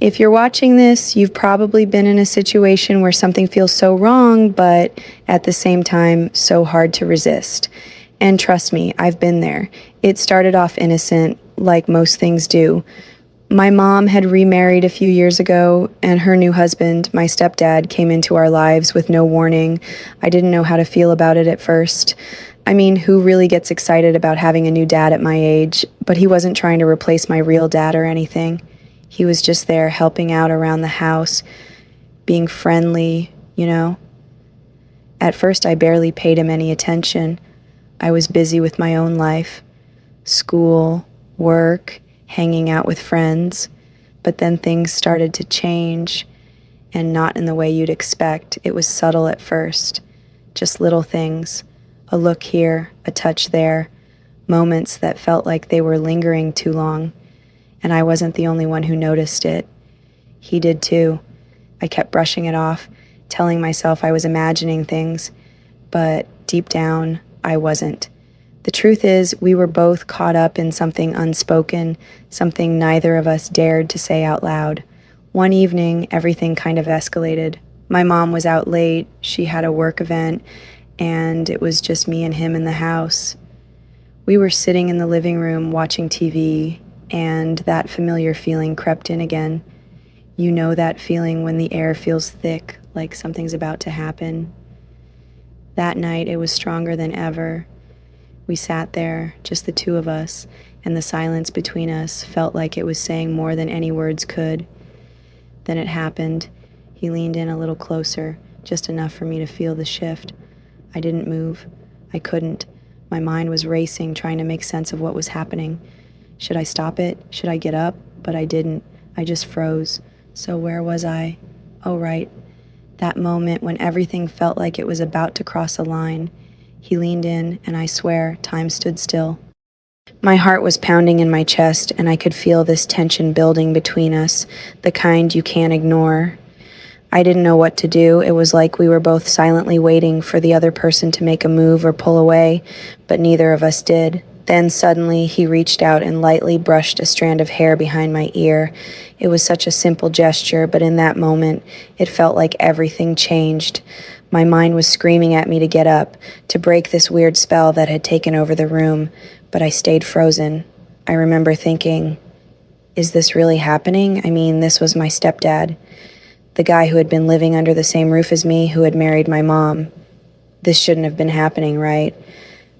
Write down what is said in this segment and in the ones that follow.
If you're watching this, you've probably been in a situation where something feels so wrong, but at the same time, so hard to resist. And trust me, I've been there. It started off innocent, like most things do. My mom had remarried a few years ago, and her new husband, my stepdad, came into our lives with no warning. I didn't know how to feel about it at first. I mean, who really gets excited about having a new dad at my age? But he wasn't trying to replace my real dad or anything. He was just there helping out around the house, being friendly, you know. At first, I barely paid him any attention. I was busy with my own life, school, work, hanging out with friends. But then things started to change, and not in the way you'd expect. It was subtle at first, just little things, a look here, a touch there, moments that felt like they were lingering too long. And I wasn't the only one who noticed it. He did too. I kept brushing it off, telling myself I was imagining things, but deep down, I wasn't. The truth is, we were both caught up in something unspoken, something neither of us dared to say out loud. One evening, everything kind of escalated. My mom was out late, she had a work event, and it was just me and him in the house. We were sitting in the living room watching TV, and that familiar feeling crept in again. You know that feeling when the air feels thick, like something's about to happen. That night, it was stronger than ever. We sat there, just the two of us, and the silence between us felt like it was saying more than any words could. Then it happened. He leaned in a little closer, just enough for me to feel the shift. I didn't move. I couldn't. My mind was racing, trying to make sense of what was happening. Should I stop it? Should I get up? But I didn't. I just froze. So where was I? Oh, right. That moment when everything felt like it was about to cross a line. He leaned in, and I swear, time stood still. My heart was pounding in my chest, and I could feel this tension building between us, the kind you can't ignore. I didn't know what to do. It was like we were both silently waiting for the other person to make a move or pull away, but neither of us did. Then suddenly he reached out and lightly brushed a strand of hair behind my ear. It was such a simple gesture, but in that moment, it felt like everything changed. My mind was screaming at me to get up, to break this weird spell that had taken over the room, but I stayed frozen. I remember thinking, is this really happening? I mean, this was my stepdad, the guy who had been living under the same roof as me, who had married my mom. This shouldn't have been happening, right?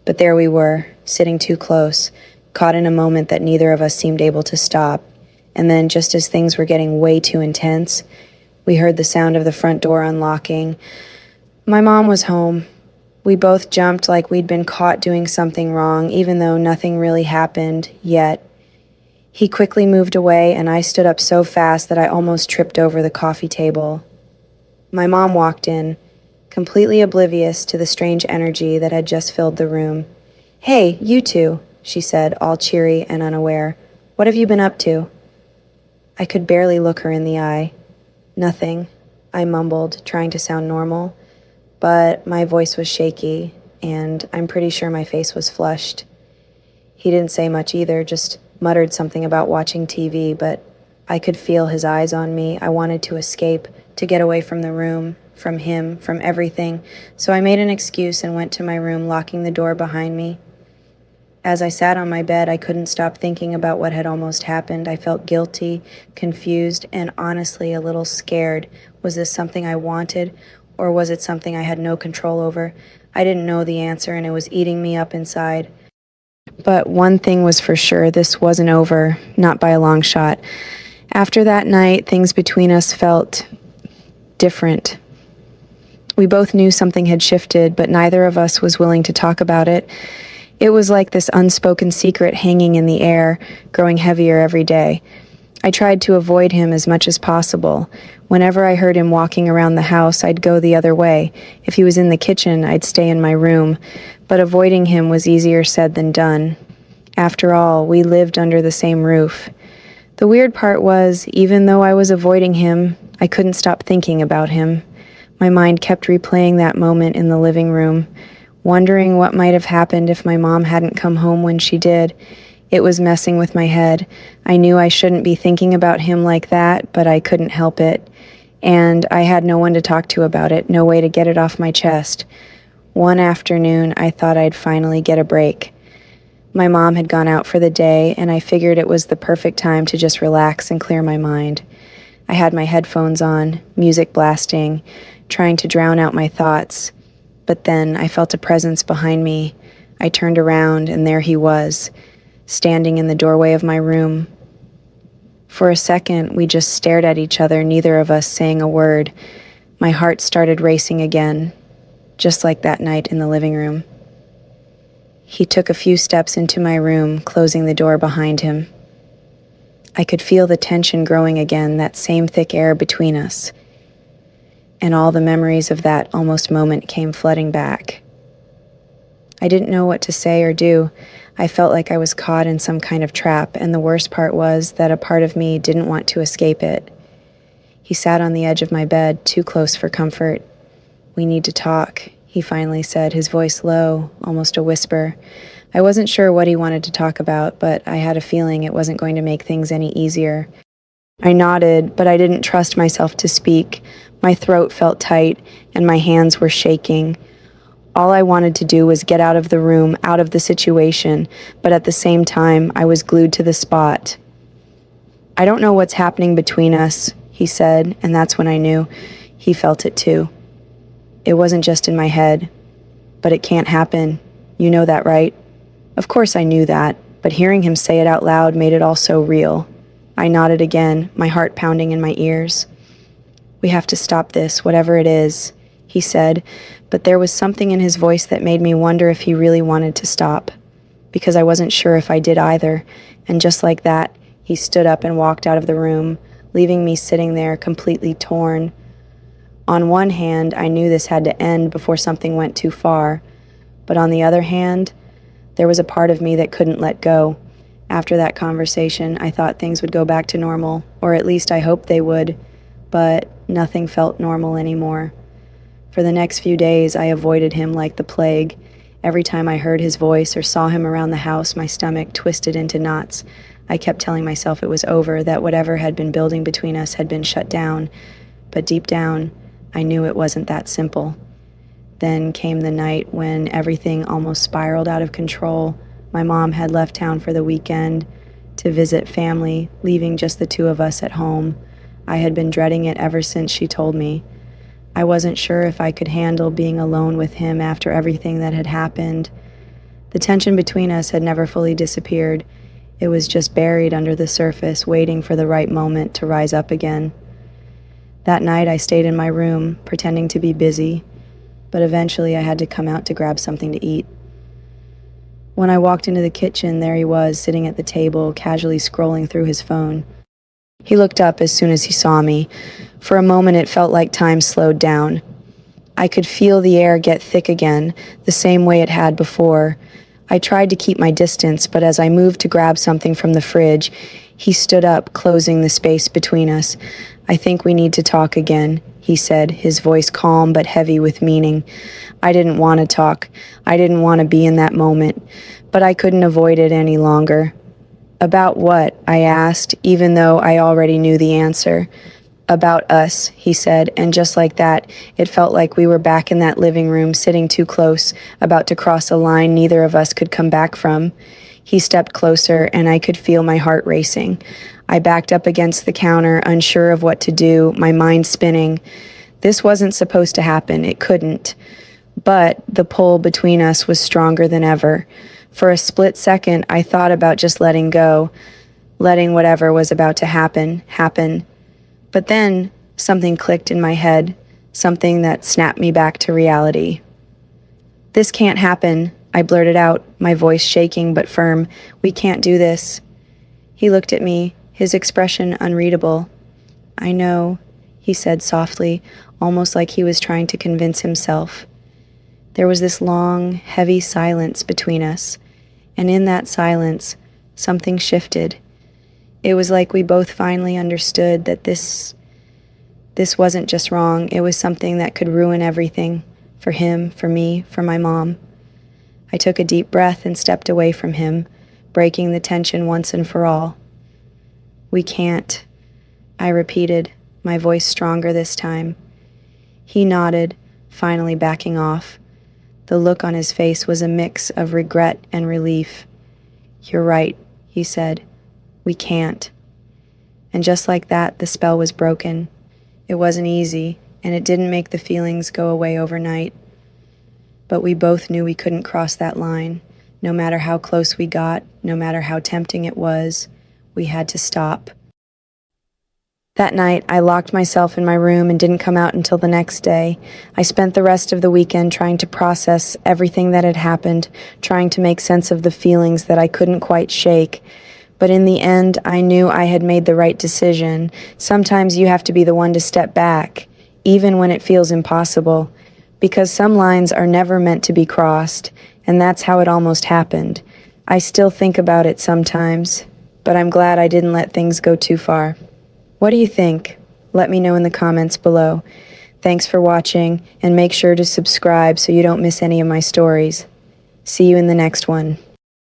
But there we were, sitting too close, caught in a moment that neither of us seemed able to stop. And then, just as things were getting way too intense, we heard the sound of the front door unlocking. My mom was home. We both jumped like we'd been caught doing something wrong, even though nothing really happened yet. He quickly moved away, and I stood up so fast that I almost tripped over the coffee table. My mom walked in, completely oblivious to the strange energy that had just filled the room. "Hey, you two," she said, all cheery and unaware. "What have you been up to?" I could barely look her in the eye. "Nothing," I mumbled, trying to sound normal, but my voice was shaky, and I'm pretty sure my face was flushed. He didn't say much either, just muttered something about watching TV, but I could feel his eyes on me. I wanted to escape, to get away from the room, from him, from everything, so I made an excuse and went to my room, locking the door behind me. As I sat on my bed, I couldn't stop thinking about what had almost happened. I felt guilty, confused, and honestly a little scared. Was this something I wanted, or was it something I had no control over? I didn't know the answer, and it was eating me up inside. But one thing was for sure, this wasn't over, not by a long shot. After that night, things between us felt different. We both knew something had shifted, but neither of us was willing to talk about it. It was like this unspoken secret hanging in the air, growing heavier every day. I tried to avoid him as much as possible. Whenever I heard him walking around the house, I'd go the other way. If he was in the kitchen, I'd stay in my room. But avoiding him was easier said than done. After all, we lived under the same roof. The weird part was, even though I was avoiding him, I couldn't stop thinking about him. My mind kept replaying that moment in the living room, wondering what might have happened if my mom hadn't come home when she did, It was messing with my head. I knew I shouldn't be thinking about him like that, but I couldn't help it. And I had no one to talk to about it, no way to get it off my chest. One afternoon, I thought I'd finally get a break. My mom had gone out for the day, and I figured it was the perfect time to just relax and clear my mind. I had my headphones on, music blasting, trying to drown out my thoughts. But then I felt a presence behind me. I turned around, and there he was, standing in the doorway of my room. For a second, we just stared at each other, neither of us saying a word. My heart started racing again, just like that night in the living room. He took a few steps into my room, closing the door behind him. I could feel the tension growing again, that same thick air between us. And all the memories of that almost moment came flooding back. I didn't know what to say or do. I felt like I was caught in some kind of trap, and the worst part was that a part of me didn't want to escape it. He sat on the edge of my bed, too close for comfort. "We need to talk," he finally said, his voice low, almost a whisper. I wasn't sure what he wanted to talk about, but I had a feeling it wasn't going to make things any easier. I nodded, but I didn't trust myself to speak. My throat felt tight, and my hands were shaking. All I wanted to do was get out of the room, out of the situation, but at the same time, I was glued to the spot. "I don't know what's happening between us," he said, and that's when I knew he felt it too. It wasn't just in my head. "But it can't happen. You know that, right?" Of course I knew that, but hearing him say it out loud made it all so real. I nodded again, my heart pounding in my ears. "We have to stop this, whatever it is," he said, but there was something in his voice that made me wonder if he really wanted to stop, because I wasn't sure if I did either, and just like that, he stood up and walked out of the room, leaving me sitting there completely torn. On one hand, I knew this had to end before something went too far, but on the other hand, there was a part of me that couldn't let go. After that conversation, I thought things would go back to normal, or at least I hoped they would, but nothing felt normal anymore. For the next few days, I avoided him like the plague. Every time I heard his voice or saw him around the house, my stomach twisted into knots. I kept telling myself it was over, that whatever had been building between us had been shut down, but deep down, I knew it wasn't that simple. Then came the night when everything almost spiraled out of control. My mom had left town for the weekend to visit family, leaving just the two of us at home. I had been dreading it ever since she told me. I wasn't sure if I could handle being alone with him after everything that had happened. The tension between us had never fully disappeared. It was just buried under the surface, waiting for the right moment to rise up again. That night I stayed in my room, pretending to be busy, but eventually I had to come out to grab something to eat. When I walked into the kitchen, there he was, sitting at the table, casually scrolling through his phone. He looked up as soon as he saw me. For a moment, it felt like time slowed down. I could feel the air get thick again, the same way it had before. I tried to keep my distance, but as I moved to grab something from the fridge, he stood up, closing the space between us. "I think we need to talk again," he said, his voice calm but heavy with meaning. I didn't want to talk. I didn't want to be in that moment, but I couldn't avoid it any longer. "About what?" I asked, even though I already knew the answer. "About us," he said, and just like that, it felt like we were back in that living room, sitting too close, about to cross a line neither of us could come back from. He stepped closer, and I could feel my heart racing. I backed up against the counter, unsure of what to do, my mind spinning. This wasn't supposed to happen. It couldn't. But the pull between us was stronger than ever. For a split second, I thought about just letting go, letting whatever was about to happen, happen. But then something clicked in my head, something that snapped me back to reality. "This can't happen," I blurted out, my voice shaking but firm. "We can't do this." He looked at me, his expression unreadable. "I know," he said softly, almost like he was trying to convince himself. There was this long, heavy silence between us, and in that silence, something shifted. It was like we both finally understood that this wasn't just wrong, it was something that could ruin everything, for him, for me, for my mom. I took a deep breath and stepped away from him, breaking the tension once and for all. "We can't," I repeated, my voice stronger this time. He nodded, finally backing off. The look on his face was a mix of regret and relief. "You're right," he said. "We can't." And just like that, the spell was broken. It wasn't easy, and it didn't make the feelings go away overnight. But we both knew we couldn't cross that line. No matter how close we got, no matter how tempting it was, we had to stop. That night, I locked myself in my room and didn't come out until the next day. I spent the rest of the weekend trying to process everything that had happened, trying to make sense of the feelings that I couldn't quite shake. But in the end, I knew I had made the right decision. Sometimes you have to be the one to step back, even when it feels impossible, because some lines are never meant to be crossed, and that's how it almost happened. I still think about it sometimes, but I'm glad I didn't let things go too far. What do you think? Let me know in the comments below. Thanks for watching, and make sure to subscribe so you don't miss any of my stories. See you in the next one.